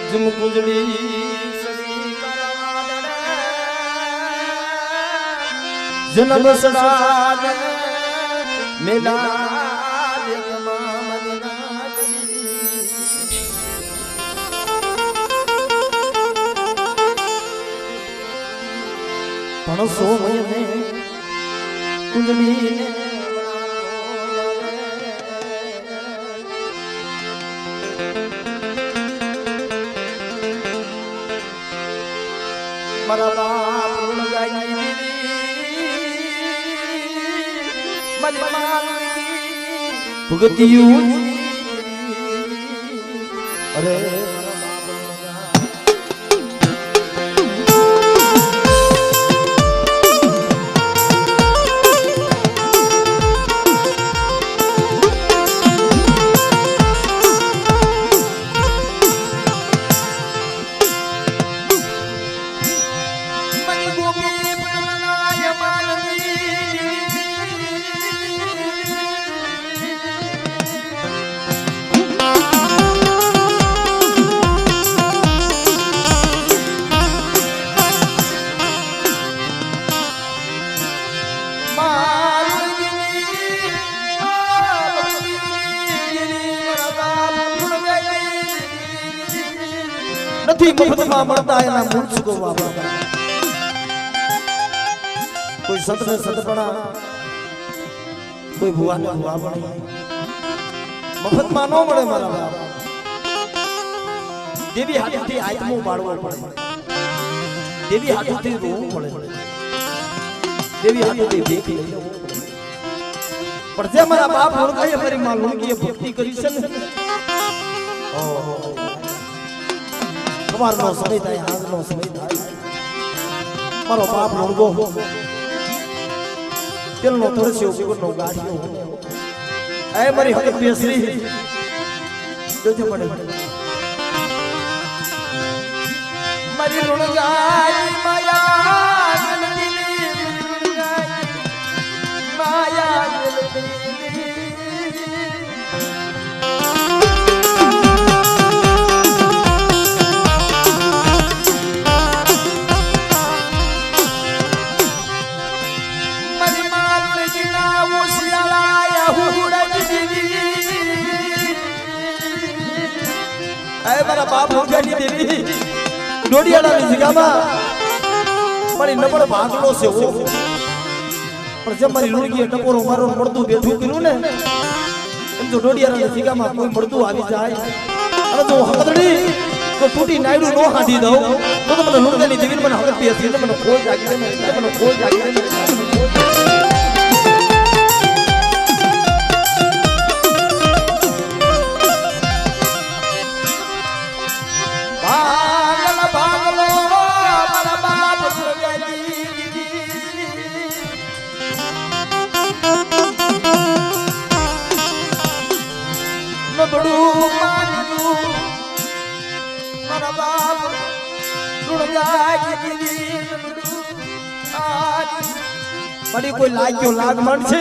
जुम कुजड़ी जन्म सड़ान मेला पण सोमय ने कुंडली ने मारा बाप ऋण गाई भुगतियू अरे નથી મફતમાં મળતા એના મૂળ ચૂકવવા પડતા કોઈ સંતને સંતપણા કોઈ ભુવાને ભુવાપણા મફતમાં ન મળે મારા બાપ દેવી હાથથી આત્મો બાળવો પડે દેવી હાથથી રોવું પડે દેવી હાથથી ભેખ લઈ લેવું પડે પણ જે મારા બાપ ઓળખાય મારી માં લોકીએ ભક્તિ કરી છે ને ઓહો સવારનો સમય થાય હાંજનો સમય થાય મારો બાપ લોણગો તેલનો તરસ્યો જીવનનો ગાઢ્યો એ મારી હક બેસરી જોજે પડે મારી ઋણગાઈ માયા માયા મારા બાપ ઉગાડી દેવી ડોડિયાળાની જગ્યામાં મારી નંબર ભાગલો છે પણ જે મારી લુણગીએ ટકોરો મારો મળતું બેઠું કર્યું ને એમ તો ડોડિયાળાની જગ્યામાં કોઈ મળતું આવી જાય અને જો હકદડી તો તૂટી નાયડું નો હાંડી દઉં તો મને લુણગાની દેવી મને હકત બેસી મને ખોજ જાગી દે મને ખોજ જાગી દે પડી કોઈ લાગ્યો લાગ મળશે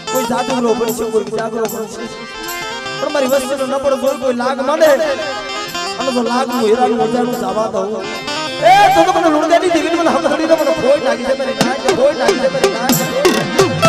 કોઈ જાદુગરો બનશે કોઈ જાગરો બનશે પણ મારી વસ્તુનો નબળો જોઈ કોઈ લાગ મળે અને તો લાગ નું હીરાનું હજારનું જવા દઉં એ તો મને લુણગાની દેવી મને હમ થડી મને ખોઈ લાગી છે મારી નાક ખોઈ લાગી છે મારી નાક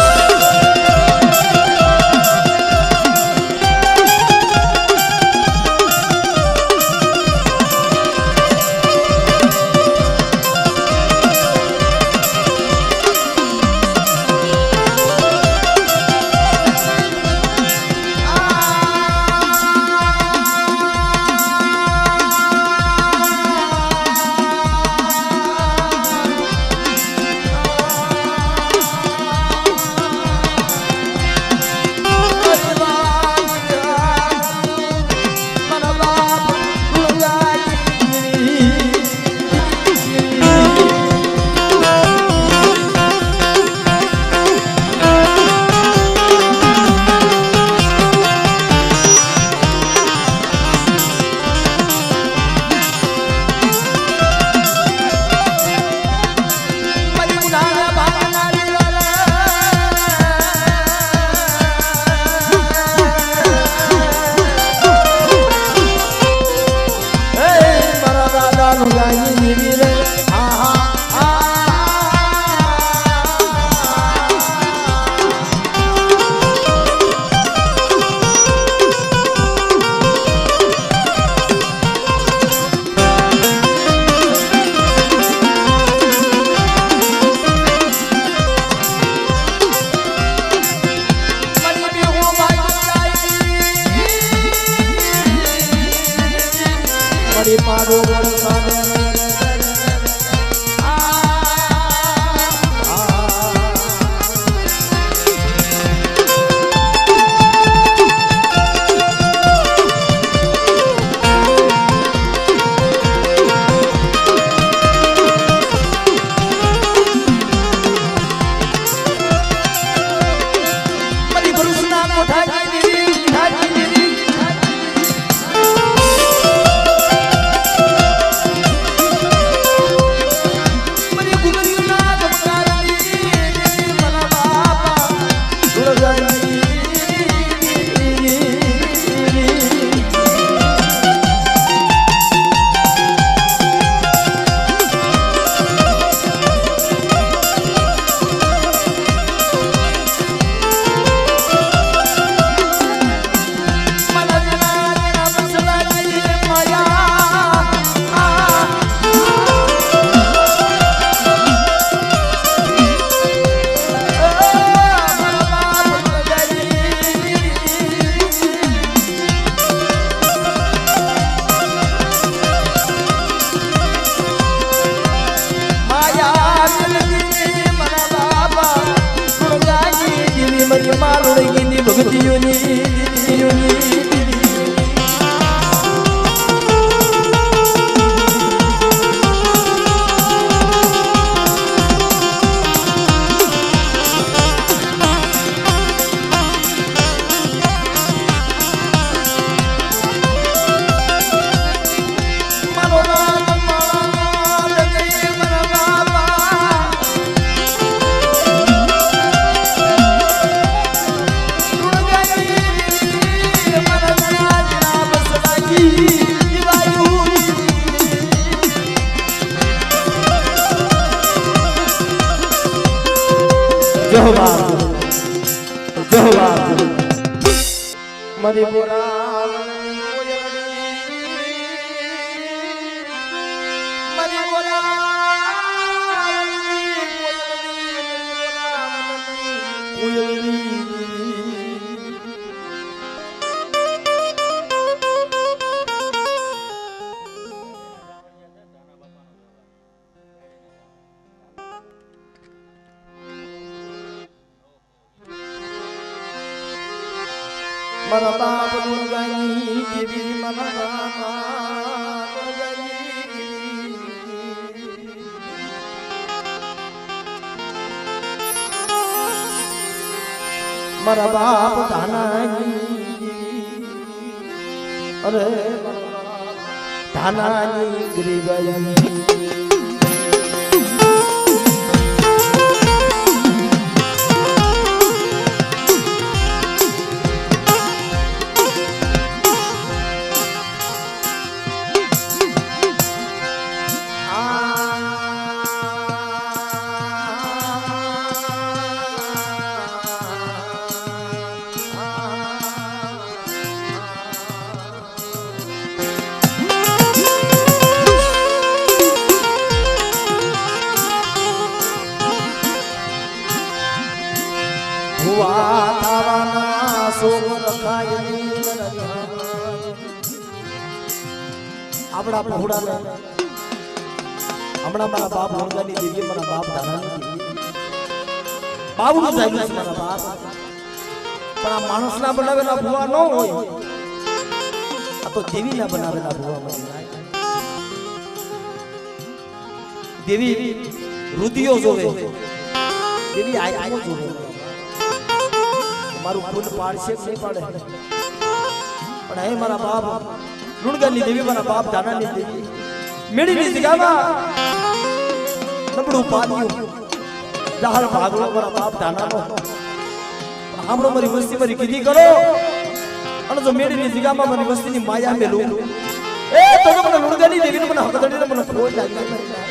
મળી પાડો વરસાદ મરી બોરા મરી બોરા મારા બાપ ગુણગાઈ દેવી મારા બાપ મારા બાપ ધાનાની અરે ધાનાની ગરીબાઈ આપણા પહોળાને હમણાં મારા બાપ હોંગાની દેવી મારા બાપ ધારાની બાવનું સાહેબ છે મારા બાપ પણ આ માણસના બનાવેલા ભુવા ન હોય આ તો દેવીના બનાવેલા ભુવા બની દેવી રુધિયો જોવે દેવી આયનો જોવે મારું ફૂલ પાડશે કે નહીં પાડે પણ હે મારા બાપ લુણગાની દેવી મારા બાપ ધાનાની દેવી મેળીની જગ્યામાં નબળું પાદ્યું જહાલ ભાગલો મારા બાપ ધાનાનો હામડો મારી વસ્તી મારી કીધી કરો અને જો મેળીની જગ્યામાં મારી વસ્તીની માયા મેલું એ તો મને લુણગાની દેવીને મને હકદડીને મને ખોજ લાગી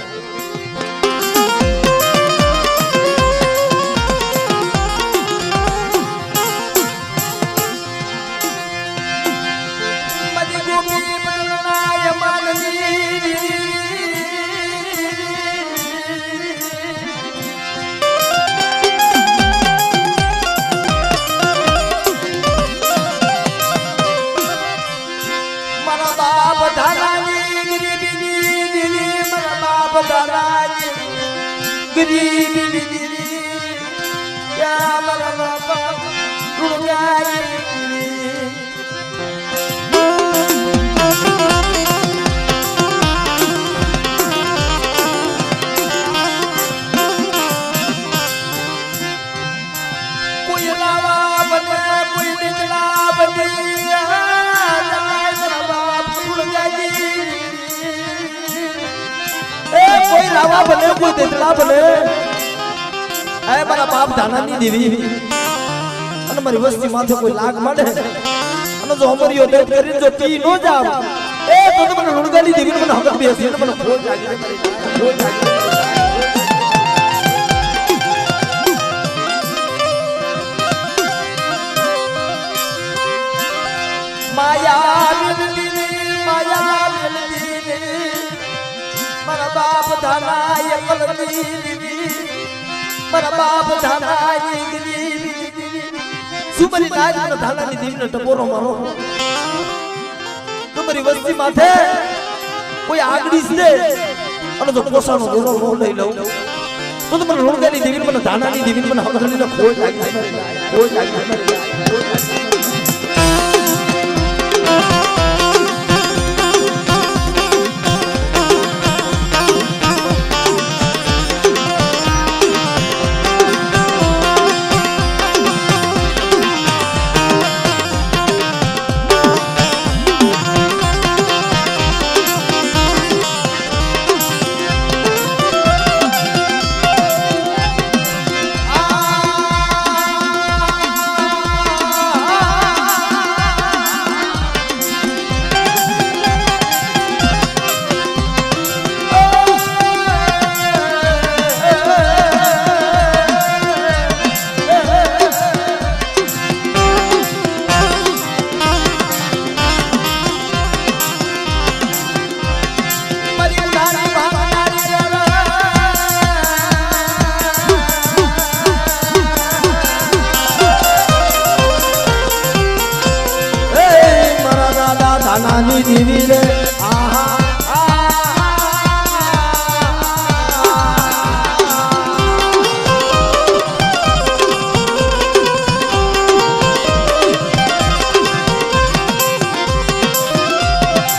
મારા બાપ ધારાની કોઈ રાવા બને કોઈ દેતડા બને એ મારા બાપ ધાનાની દેવી અને મારી વસ્તી માથે કોઈ લાગ માંડે અને જો અમરિયો દેવ કરી જો તી નો જાવ એ તો મને લુણગાની દેવી મને હક બેસી અને મને ફોન લાગી માયા મારા બાપ ધાનાય કલની મારા બાપ ધાનાય સુમરી નાગ ધાનાની દીવને ટપોરો મારો તમારી વસ્તી માથે કોઈ આગડી છે અને જો પોસાનો દેરો નો લઈ લઉં તો મને લુણગાની દેવી મને ધાનાની દેવી મને હકરની ખોજ લાગી ખોજ લાગી નાની દેવી રે આહા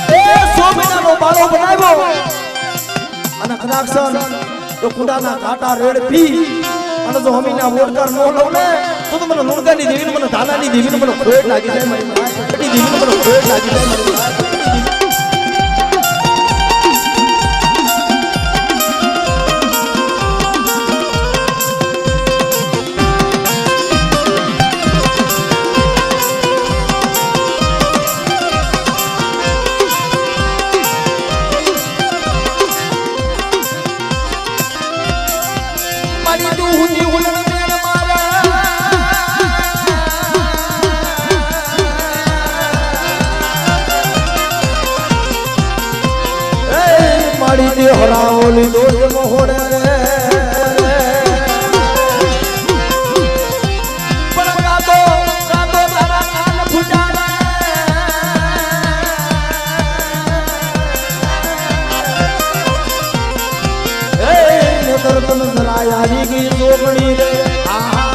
એ 100 મહિનાનો બાળો બનાવ્યો અને કનાક્ષન તો કુડાના કાંટા રેડ પી અને જો હમીના વોડકાર નો લઉં ને તો મને લુણગાની દેવીને મને ધાનાની દેવીને મને ખોટ લાગી જાય મારી દેવીને મને ખોટ લાગી જાય મારી મારી દે હરાઓલી દોડ મોહડે પણ ગાતો તારા કાન ફૂટાડે એ નતર તન સરાય આવી ગઈ સોગણી રે આહા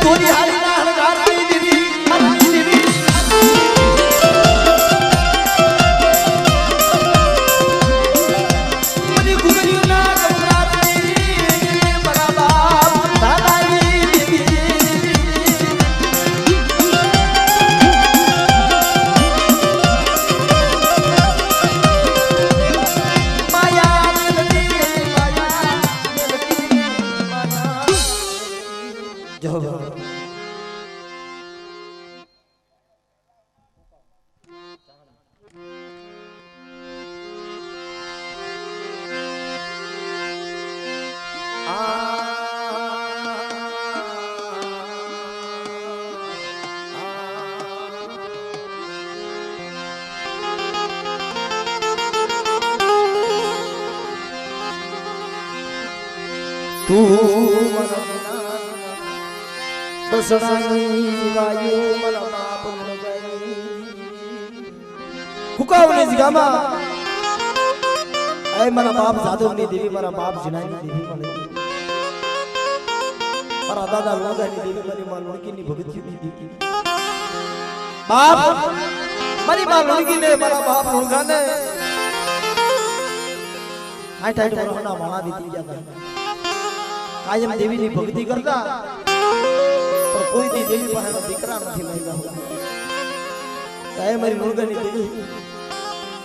ધોરી હારી ના હણગારની દીદી મારી દીદી મની ગુગરી ના કમરાની મારા બાપ દાદાજી તું બસડાની વાયુ મારા બાપ હુકાવની જગામાં એ મારા બાપ સાધુની દેવી મારા બાપ જીનાની દેવી મળે મારા દાદા લોગાની દેવી મારી માં લુણકીની ભગતીની દેવી બાપ મારી માં લુણકીને મારા બાપ લુણગાને આઠ વર્ષના માણા દીધી ગયા કાયમ દેવીની ભક્તિ કરતા પણ કોઈ દી દેવી પાસે દીકરા નથી મળ્યા કાયમ મારી લુણગાની દેવી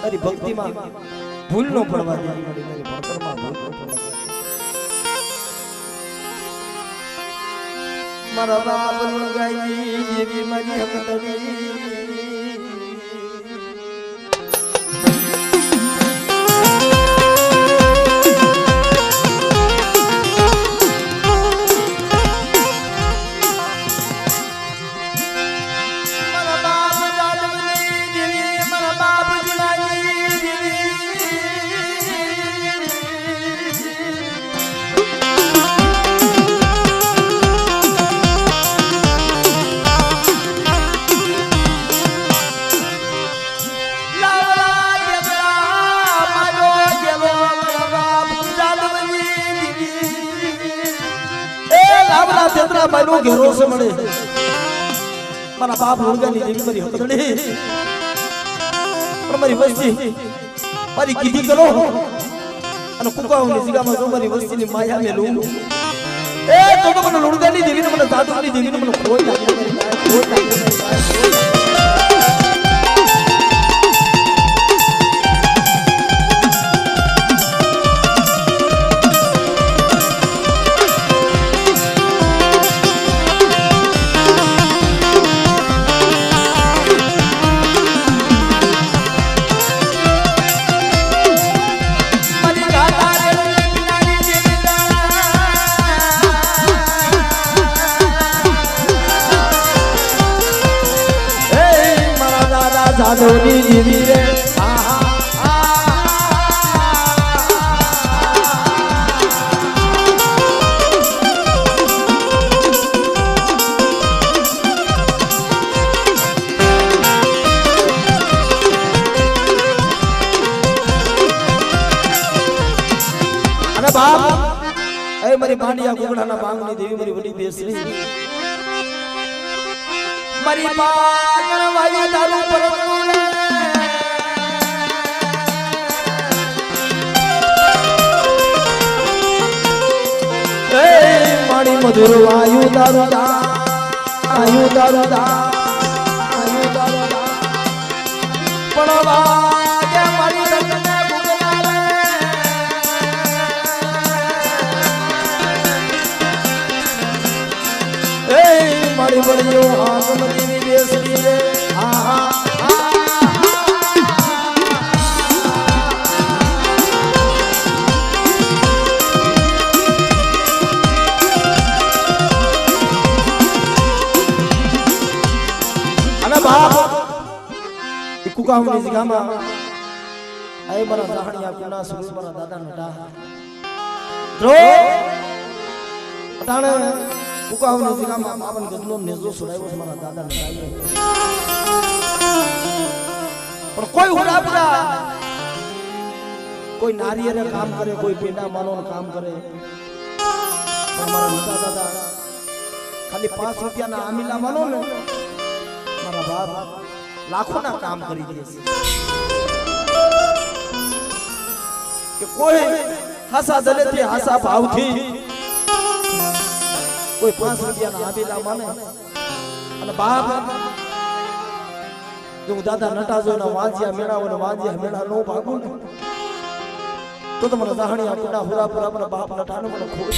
તારી ભક્તિમાં ભૂલ ન પડવા દેવી મારી ભણતરમાં ભૂલ ન પડવા મારા બાપ લુણગાઈ દેવી મારી હકતની મારું ઘેરો છે મળે મારા બાપ લુણગાની દેવી મારી હકતડી પણ મારી વસ્તી મારી કીધી કરો અને કુકાઓની જગ્યામાં જો મારી વસ્તીની માયા મે લઉં એ તો મને લુણગાની દેવીને મને સાધુની દેવીને મને ખોઈ લાગી ખોઈ લાગી સાધુની દેવી રે અને બાપ એ મારી પાંડિયા કુકડાના બાંગની દેવી મારી વડી બેસરી મારી પાગણ વાયુ દારૂ પરમુરે એ મારી મધુર વાયુ દારૂ દા આયુ દારૂ દા આયુ દારૂ દા પણ વાગે મારી રંગને ભૂગલાલે એ મારી બળીઓ હાથ મદીની બેસરી રે આહા અને બાપ કુકાવની જગ્યામાં આય મારા જાહણિયા કુના સુરસ મારા દાદા નટા ધ્રો અટાણે કુકાવની જગ્યામાં માવન ગદલો નેજો સુરાયો મારા દાદા નટા પણ કોઈ હુરાપડા કોઈ નારિયેરે કામ કરે કોઈ પેંડા માલોનું કામ કરે મારા નટા દાદા ખાલી 5 રૂપિયાના આમીલા માલો ને મારા બાપ લાખોના કામ કરી દે છે કે કોઈ હાસા દલેથી હાસા ભાવથી કોઈ 5 રૂપિયાના આમીલા માને અને બાપ જો દાદા નટા જોઈને વાંજિયા મેળાઓને વાંજિયા મેળા નો ભાગું તો મને દાહણિયા કુડા હુરાપુરા મને બાપ નટાનો મને ખૂબ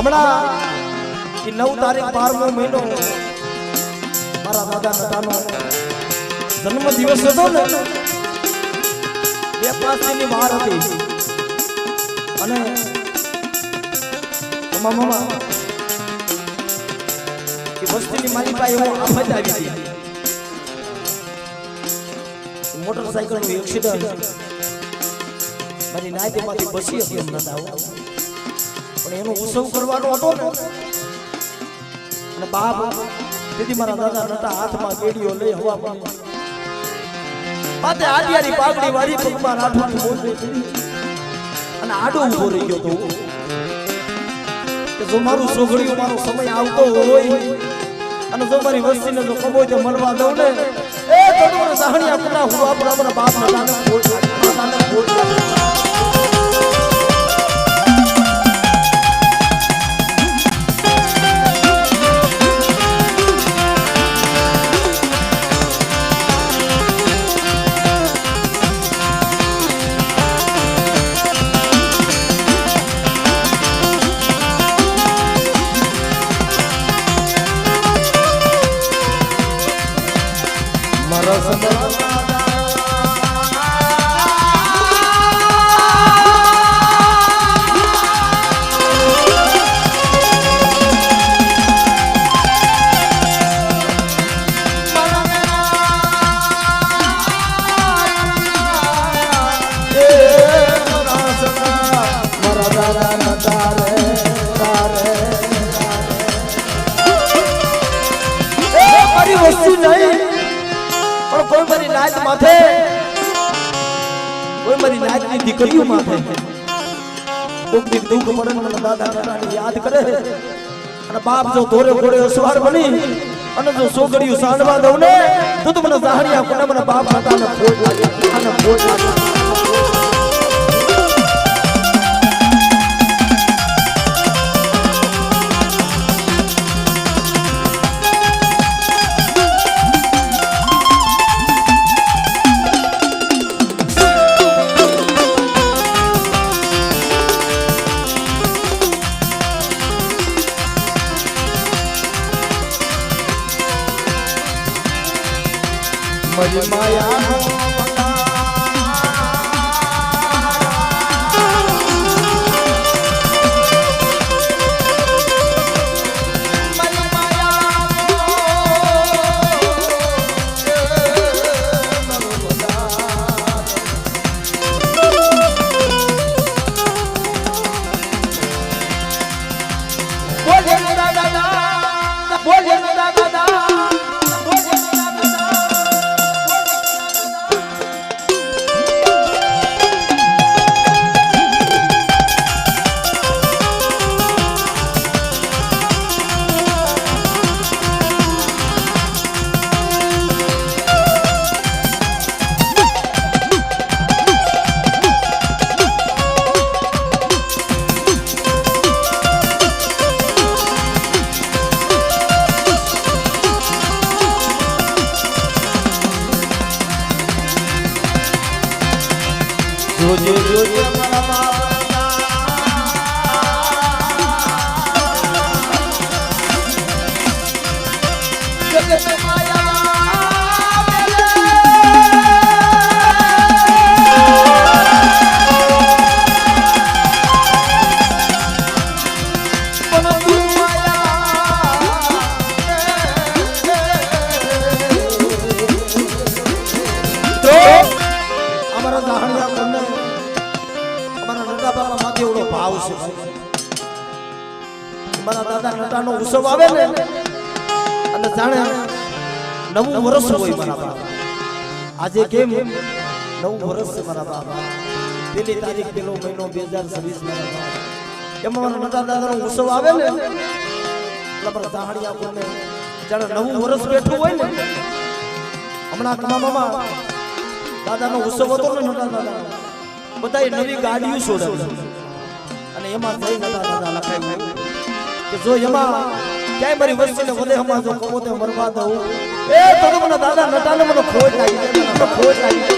હમણાં 9 તારીખ 12મો મહિનો મારા દાદા નટાનો જન્મ દિવસ હતો ને 2-5 દિનની વાર હતી અને મામા કે વસ્તીની મારી પાસે એવો આફત આવી હતી મોટરસાઇકલનું એક્સિડન્ટ મારી નાયતેમાંથી બસી હતી એમ નતા પણ એનો ઉત્સવ કરવાનો હતો ને અને બાપ તેથી મારા દાદા નતા હાથમાં બેડીઓ લઈ હવા પાણી માથે આડિયાની પાઘડી વાળી પગમાં રાઠોડની મોજડી ચડી અને આડો ઊભો રહી ગયો તો કે જો મારું સોગડીઓ મારો સમય આવતો હોય અને જો મારી વસ્તીને જો કબોય તે મળવા દઉં ને એ તો મને સાહણિયા કુના હું આપણા બાપ નટાને ખોટ દીકરીઓ માથે કોક દીક દુઃખ પડે મને દાદા નટાને યાદ કરે અને બાપ જો ધોરે ઘોડે અસવાર બની અને જો સોગડીયું સાંડવા દઉં ને તો મને જાહણિયા કોને મને બાપ નટાને ખોટ લાગે અને ખોટ લાગે મરી માયા જોજે જોજે મારા બાપના જગત માયા મારા દાદા નટાનો ઉત્સવ આવે ને અને જાણે નવું વર્ષ હોય મારા બાપ આજે કેમ નવું વર્ષ છે મારા બાપ 1 તારીખ 1 મહિનો 2026 મારા બાપ એમાં મારા નટા દાદાનો ઉત્સવ આવે ને એટલે મારા જાહણિયા કોને જાણે નવું વર્ષ બેઠું હોય ને હમણાં કમાવામાં દાદાનો ઉત્સવ હતો ને નટા દાદા બધાય નવી ગાડીઓ છોડે અને એમાં જઈ નટા દાદા લખાયું કે જો એમાં ક્યાંય મારી વસ્તીને વધે હમણાં જો કમો તે મરવા દઉં એ તો મને દાદા નટાને મને ખોટ લાગી મને ખોટ લાગી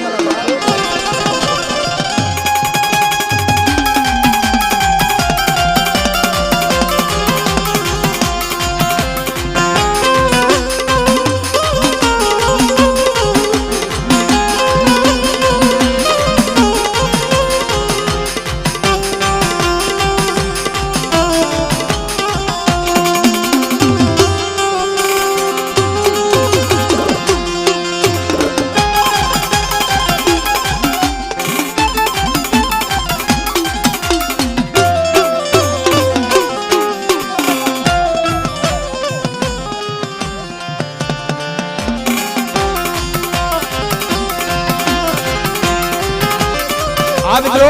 હા મિત્રો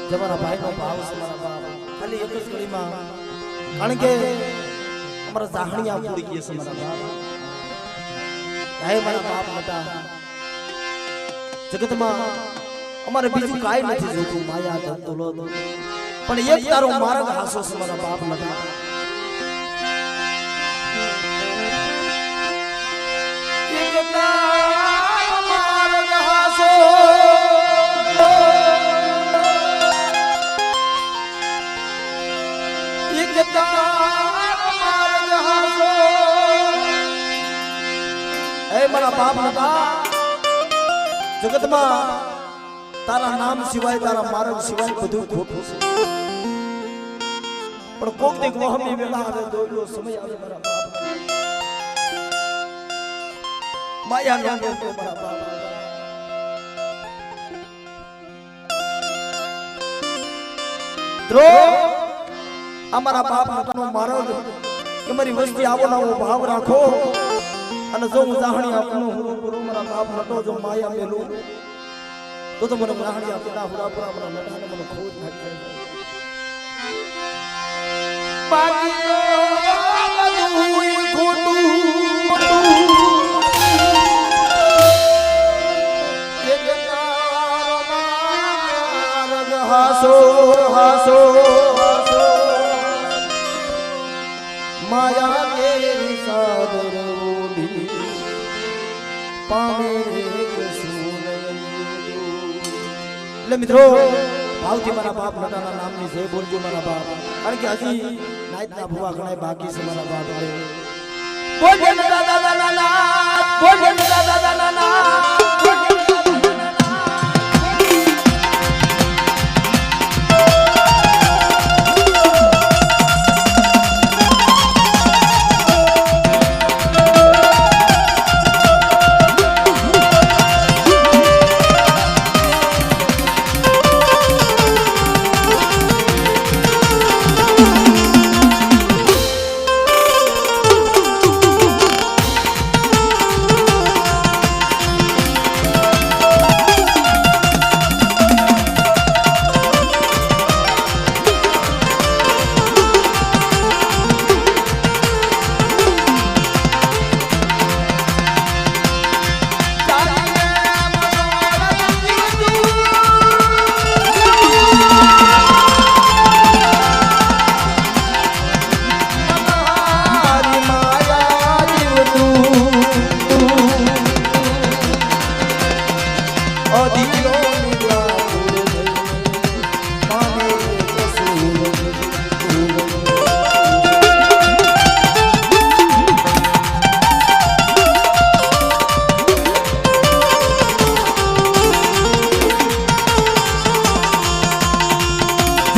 તમારા ભાઈનો ભાવ છે મારા બાપ ખાલી એક જ ઘડીમાં કારણ કે અમારા જાહણિયા પૂરી ગઈ છે મારા બાપ હે મારા બાપ મોટા જગતમાં અમારે બીજું કાઈ નથી જોતું માયા ધંધો લો પણ એક તારો માર્ગ હાસો છે મારા બાપ મોટા એક તારો માર્ગ હાસો મારા બાપ હતા જગતમાં તારા નામ સિવાય તારા માર્ગ સિવાય બધું ખોટું છે પણ કોક દીક વહમી વેળા આવે દોડ્યો સમય આવે મારા બાપ માયા નો બોલતો મારા બાપ દ્રો અમારા બાપ નટાનો માર્ગ કે મારી વસ્તી આવો નવો ભાવ રાખો અને જો હું જાહણી આપનો હું ગુરુ મારા બાપ નટો જો માયા મેલું તો મને જાહણી આપના હુરાપુરા મારા નટાને મને ખોટ નાખી બાકી તો બધું ખોટું એક તારો માર્ગ હાસો હાસો माया के सागर ओढ़ी पावे ले મિત્રો ભાવથી મારા બાપ નટાના નામની જય બોલજો મારા બાપ કારણ કે હજી નાઈટના ભુવા ઘણા બાકી છે મારા બાપ બોલજો દાદા દાદા બોલજો દાદા દાદા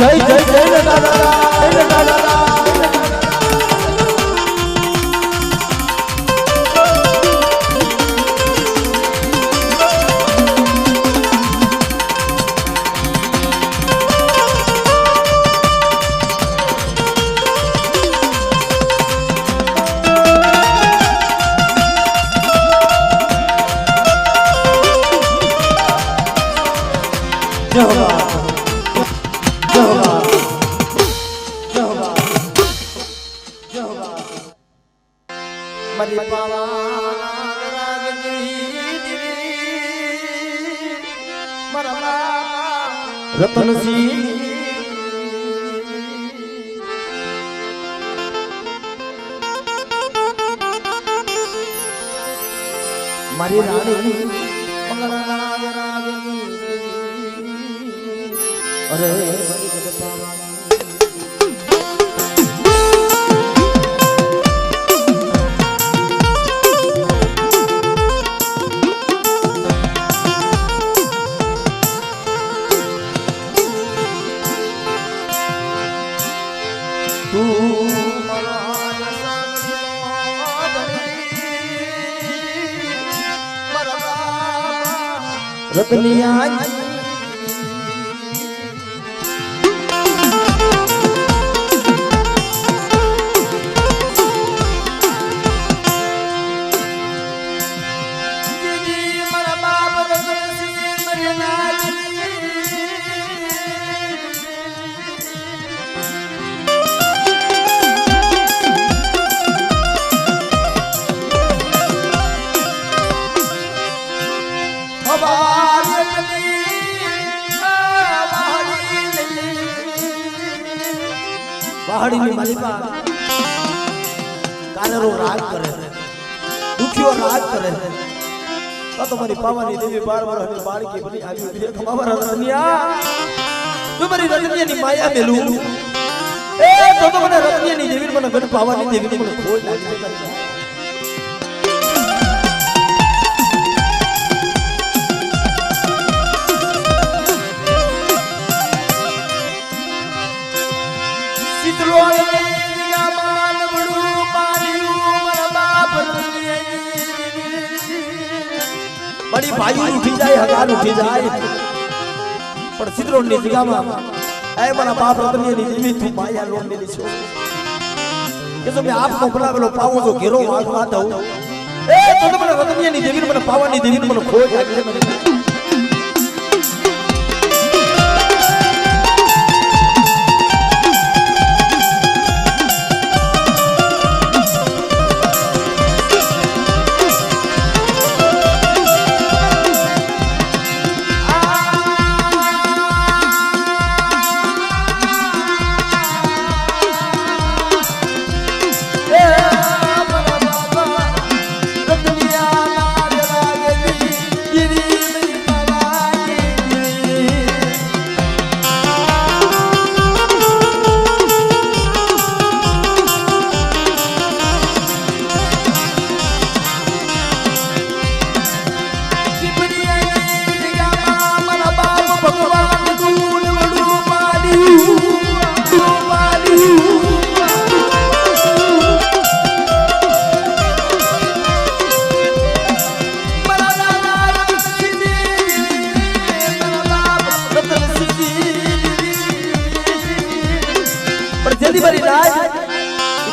જય જય જય દાદા જય દાદા रतन सिंह मारी रानी अरे रतनिया मरा बाप रतन सिंह मरना પહાડીની માલિકા કાનેરો રાજ કરે દુખિયો રાજ કરે તો તમારી પાવાની દેવી 12 વર્ષની બાળકી બની આવી છે ખમાવરા રતનિયા તમારી રતનિયાની માયા મેલું એ તો મને રતનિયાની દેવી મને ગણ પાવાની દેવી મને ખોઈ લાગી बड़ी भाई उठी जाए हजार उठी जाए पर सिद्धरों ने जगह में ऐ मना बाप रतनिया ने जीवित थी माया लोन ने लिखो ये तो मैं आपको बुला बोलो पाऊं जो गिरो आगवा दो ए तो मना रतनिया ने जीवित मना पावा ने जीवित मना खो जाए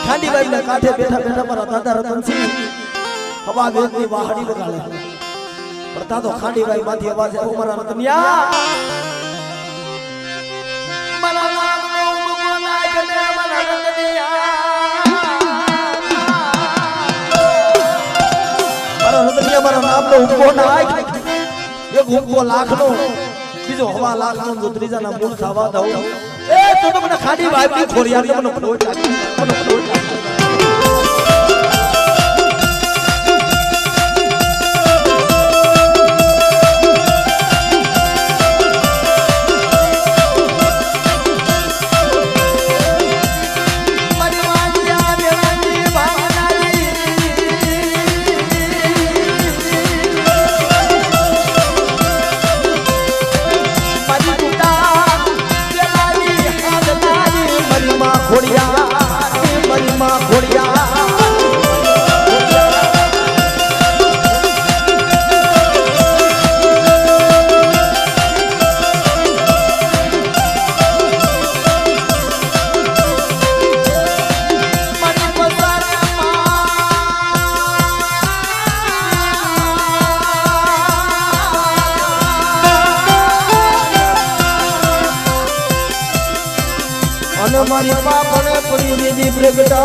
खांडी बाई ना काठे बैठा बैठा मारा दादा रतन सिंह हवा वेदनी वाहड़ी लगाले परता तो खांडी बाई माथी आवाज है ओ मारा रतनिया मला नाम नो मुगो ना कने मला रतनिया मारा नाम नो मुगो ना ये घूमको लाख नो बीजो हवा लाख नो जो त्रीजा ना मूल थावा दऊ ए तो મને ખાડી વાઈબ ની છોરિયા તો મને ફોટ લાગી મને ફોટ લાગી मारी पापने पड़ी दीदी प्रगटा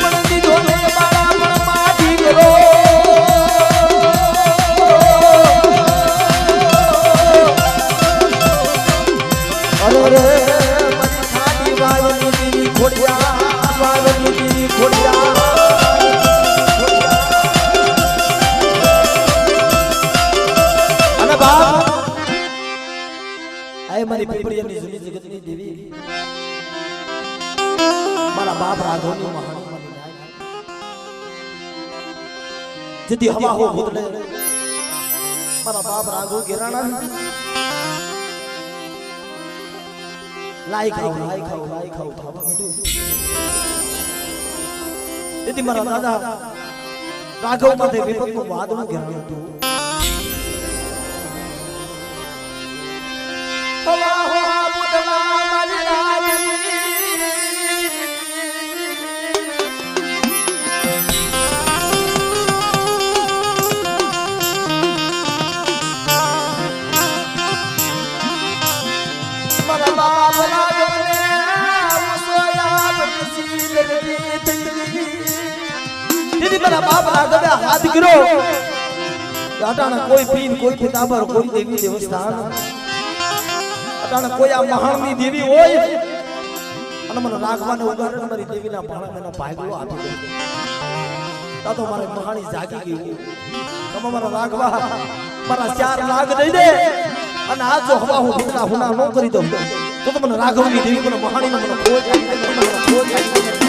पड़ती दोने बाड़ा पर माटी करो अरे रे मरी खाटी वावनी दीदी खोड़िया वावनी दीदी खोड़िया अरे बाप मारी पिपरिया ની જૂની જગતની દેવી મારા બાપ રાઘવની મહાની મની જાય જેથી હવા હો ભૂતલે મારા બાપ રાઘવ ગેરાણા લાઈ ખાવ થાવા માંડ્યું જેથી મારા દાદા રાઘવ માથે વિપતનું વાદળું ઘેરાયું હતું દેવી તારા બાપ રાઘવે હાથ કર્યો અટાણા કોઈ પીન કોઈ પિતાંબર કોઈ દેવી દેવસ્થાન અટાણા કોઈ આ મહાણની દેવી હોય અને મને રાઘવાને ઉગાડે મારી દેવીના ભાણા મને ભાગલો આપી દે તા તો મારે મહાણી જાગી ગઈ તમે મારા રાઘવા મારા ચાર લાગ દઈ દે અને આ જો હવા હું ભીતરા હુના ન કરી દઉં તો મને રાઘવની દેવી મને મહાણીને મને ખોજ આપી દે મને ખોજ આપી દે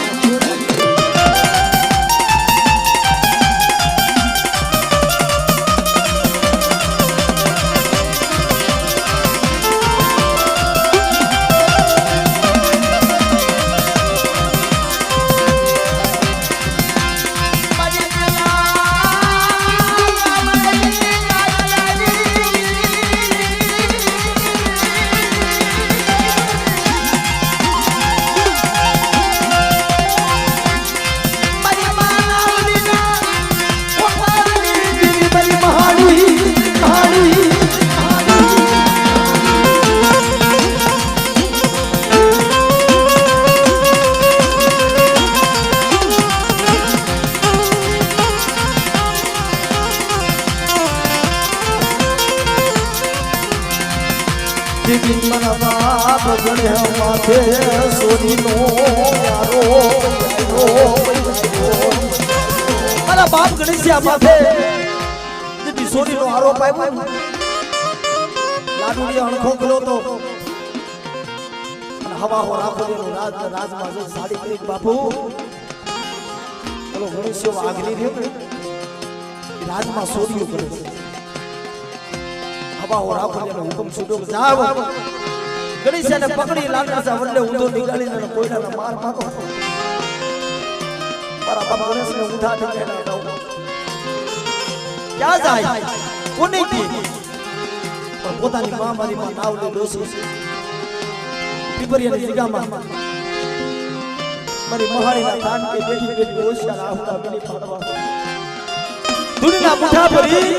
મારા બાપ ગણેશિયા માથે સોરી નો આરોપ આવ્યો લાડુડિયા અણખો ગયો તો હવા હો રાખો રાજમાં સાડી કરી બાપુ ચલો ગણેશિયો આગલી રહ્યો રાજમાં સોરીઓ કરે છે હવા હો રાખો હુકમ છૂટો જાવ ગણેશને પકડી લાકડા વડલે ઊંધો નીકાળીને કોયડાના માર મારો મારા બાપ ગણેશને ઊંધા ઠેકાણા દઉં ક્યાં જાય કોને કી પણ પોતાની માં મારી માં નાવલે દોષી પીપરિયાની જગ્યામાં મારી મહાણીના કાન કે બેઠી બેઠી ઓશિયા આહુડા બની પાડવા ધૂળના મુઠા ભરી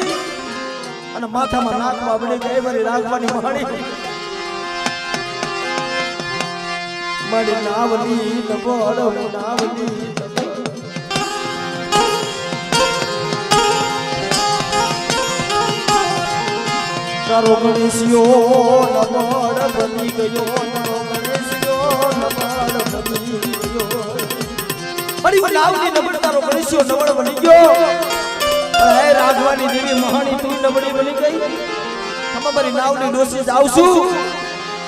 અને માથામાં નાકમાં બળી ગઈ મારી રાખવાની મહાણી મારી નાવલી નબળ નાવલી તારો ગણેશિયો નબળ બની ગયો તારો ગણેશિયો નબળ બની ગયો મારી નાવલી નબળ તારો ગણેશિયો નબળ બની ગયો હે રાઘવાની દેવી મહાણી તું નબળી બની ગઈ મારી નાવલી ડોસી જાવ છું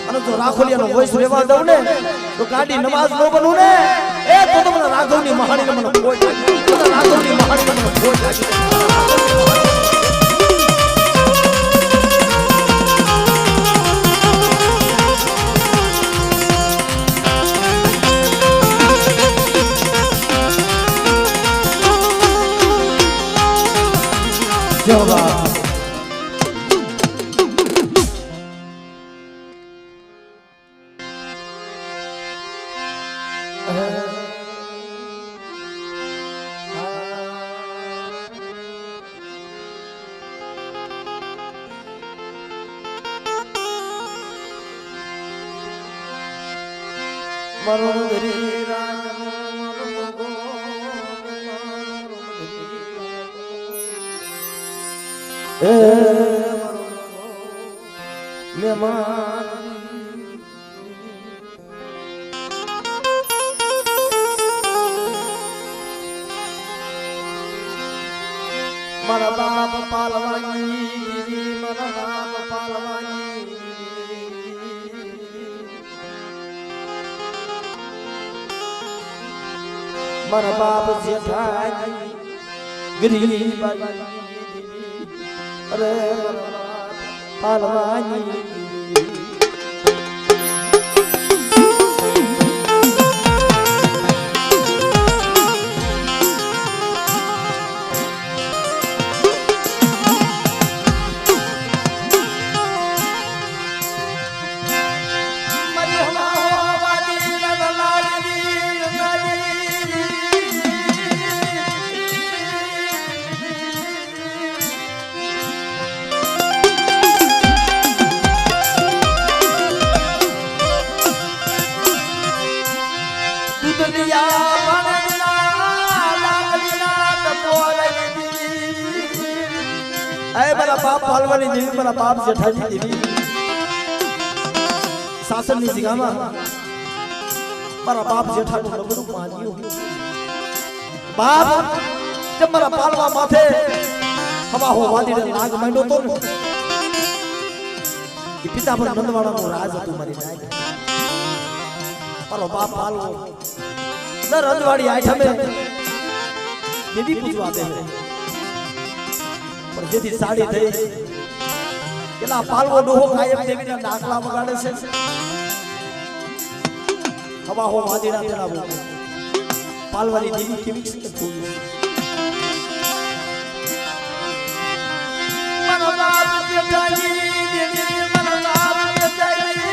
અને જો રાખોલિયાનો વોઇસ રેવા દઉં ને તો ગાડી નમાઝ નો બનું ને એ તો તમને રાઘવની મહાણીને મને ખોટ લાગી તો રાઘવની મહાણીને મને ખોટ લાગી જવા મારા બાપ પાલવાની મારા બાપ પાલવાની મારા બાપ જેઠાજી ગરીબાઈ અરે પાલવાની अरे मारा बाप पालवानी देवी मारा बाप जेठाजी देवी शासन ની જગ્યામાં મારા બાપ જેઠાનું લગ્ન માન્યું બાપ જબ મારા પાલવા માથે હવા હો વાદીને લાગ માંડ્યો તો કે પિતા પર નંદવાડાનું રાજ હતું મારી નાય મારો બાપ પાલવો દર રજવાડી આઠમે દેવી પૂજવા દે પણ જેથી સાડી થઈ પેલા પાલવો ડોહો કાયમ દેવીના ડાકલા વગાડે છે હવા હો વાદીના તેના પાલવાની દેવી કેવી છે જોયું મારો બાપ જેઠાજી દેવી મારો બાપ જેઠાજી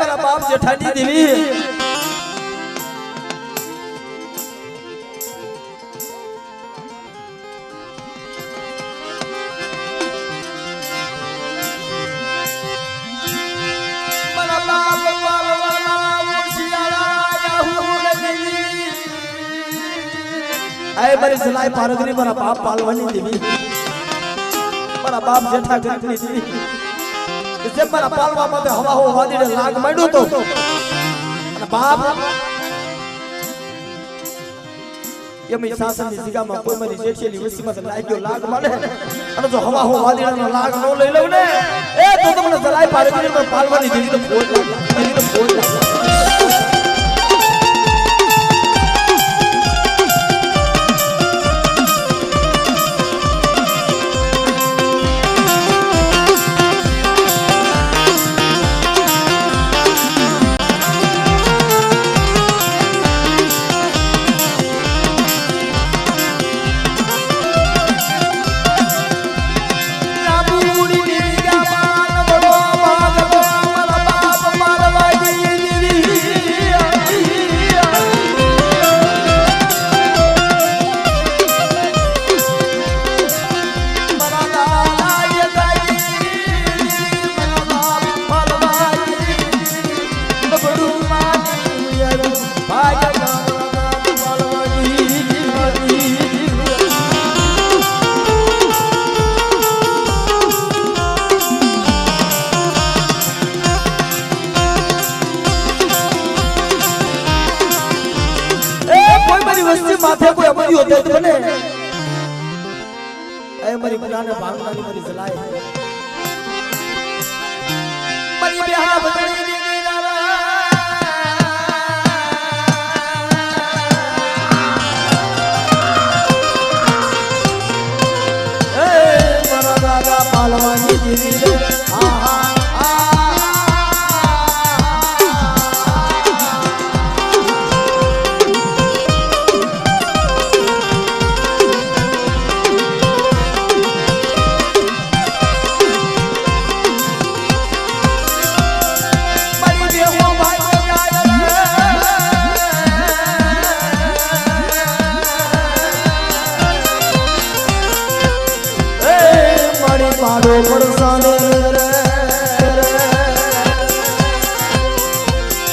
મારા બાપ જેઠાજી દેવી મારા બાપ પાલવાના મુશિયાળા આય મારી સલાઈ પારગરી મારા બાપ પાલવાની દેવી મારા બાપ જેઠા ગરીબની દેવી જે મારા પાલવા માટે હવા હો વાદીને લાગ માંડ્યો તો અને બાપ એમની શાસનની જગ્યામાં કોઈ મારી જેઠીની વસ્તીમાં લાગ્યો લાગ માંડે અને જો હવા હો વાદીનો લાગ ન લઈ લઉં ને એ તો તમને જલાઈ પાડે કરીને પાલવાની દેવી તો ફોડ લાગે माथे कोई अमरी होते तो बने ऐ मरी बनाने भागना नहीं मरी जलाए मरी बिहार बदली देने नारा ए मरा दादा पालवानी देवी आहा पाड़ो परसाने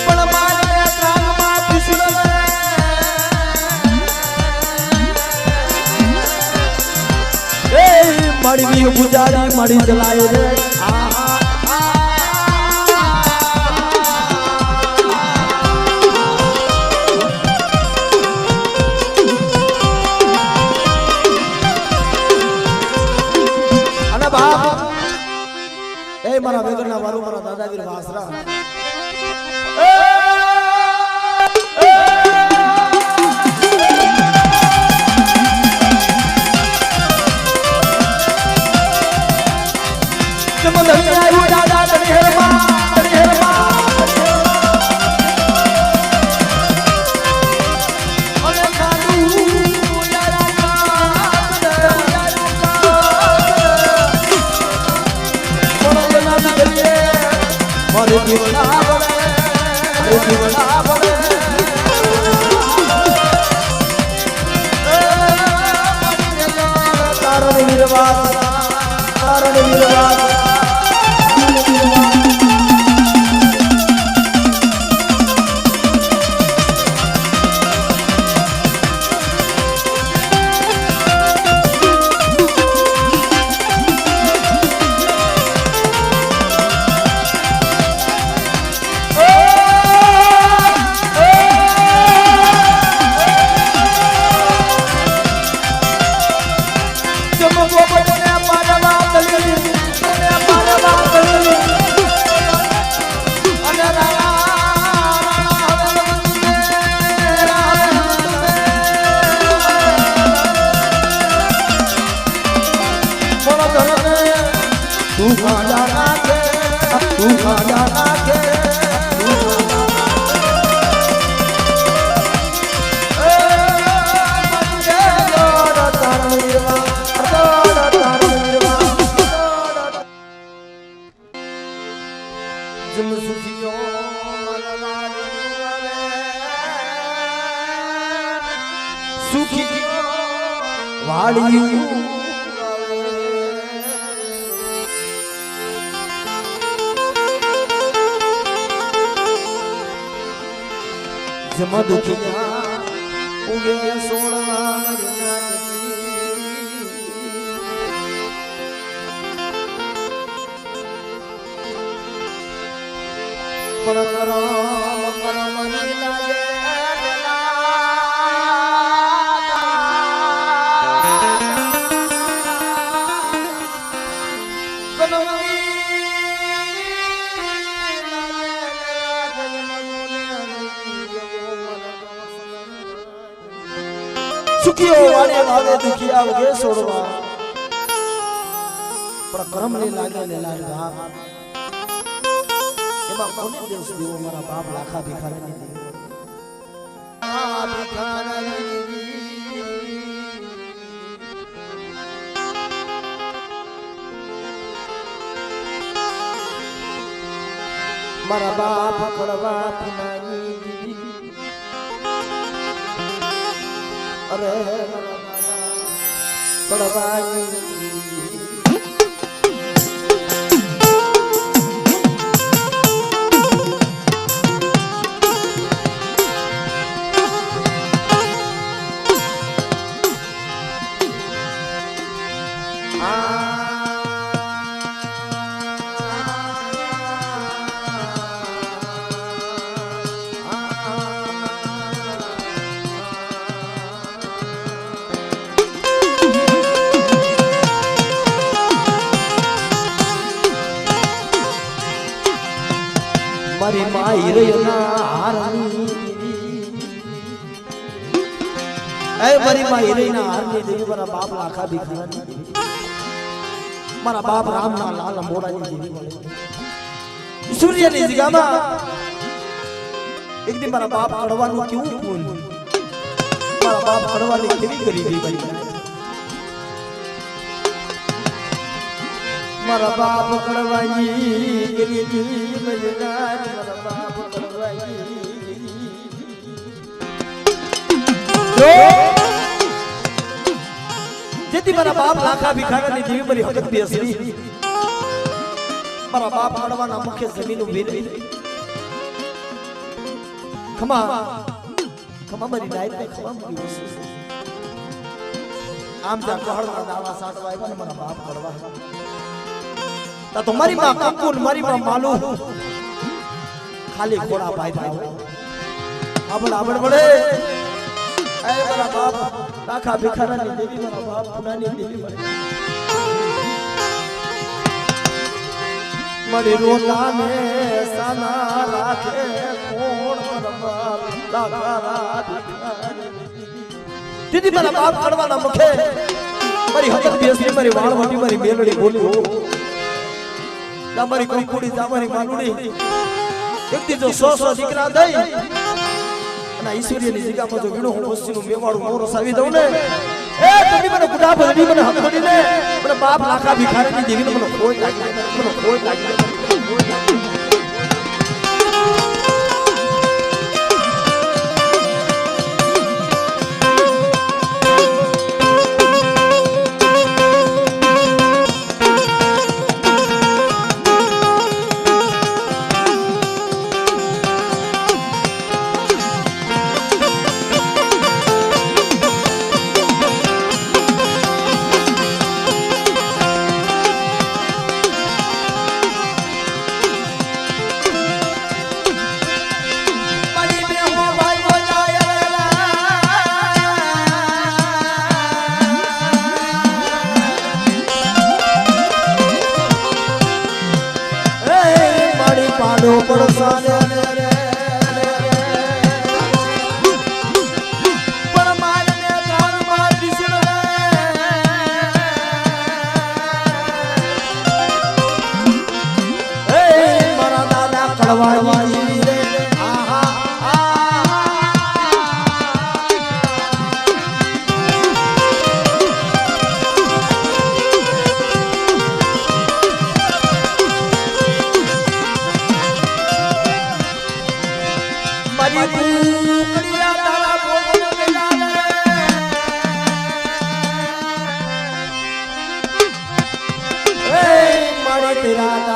पण माने कान मा पिसड़े ए मड़ी भी गुजारी मड़ी जलाए रे मारा वेगरना वालो मारा दादावीर वासरा दादा तड़ी हेरमा જીવડા બળે અરે જીવડા બળે તારણ વીરવાસ તારણ વીરવાસ तू खाना नाखे तू खाना नाखे जम सुखियो सुखी वाड़ियों जमा दुखिया उगे सोड़वा पण करम नहीं लागे सुखियो वाले वाले दुखिया उगे सोड़वा पर कर्म ने लागे ने लाल बाप एमा कोने देश देवो मारा बाप लाखा भिखारी ने देवो आ भिखारी मारा बाप कड़वा पुनानी अरे कड़वानी मारी माई रयना हारनी ए मारी माई रयना हारनी देवी मारा बाप लाखा भिखारी मारा बाप राम ना लाल मोड़ा नी देवी सूर्य ने जगामा एक दिन मारा बाप कड़वा नु क्यों बोल मारा बाप कड़वा ने केवी गरीबी करी मारा बाप कड़वाई गरीबी मजदार मारा बाप कड़वाई जेती मारा बाप लाखा भिखारी ने देवी मरी हकत भी असली मारा बाप कड़वा ना मुख्य जमीन उभीर खमा खमा मरी नाइट में खमा मरी आम जा कहड़ ना दावा साटवा आया मारा बाप कड़वा ता तुम्हारी मां कंकुन मारी मां मालू खाली घोड़ा पाई जाओ आबड़ आबड़ बड़े ऐ मारा बाप लाखा भिखारी ने देवी मारा बाप पुनानी देवी बड़े मरे रोला ने सना राखे कोण मारा बाप लाखा भिखारी दीदी मारा बाप कड़वा ना मुखे मारी हकत बेसली मारी वाणवटी मारी मेलड़ी बोली हो તમારી કંકુડી તમારી માલુડી એક દી જો 100 દીકરા દઈ અને ઈશ્વરીની જગ્યામાં જો વીણો હું વસ્તીનું મેવાડું મોરો સાવી દઉં ને એ તમે મને ગુડા ભરી મને હક પડીને મને બાપ લાખા ભિખારીની દેવીને મને ખોઈ લાગી મને ખોઈ લાગી પાડો પડસાને પણ મારને કાનમાં દિસણ એ મારા દાદા કળવાળી રે આહા तेरा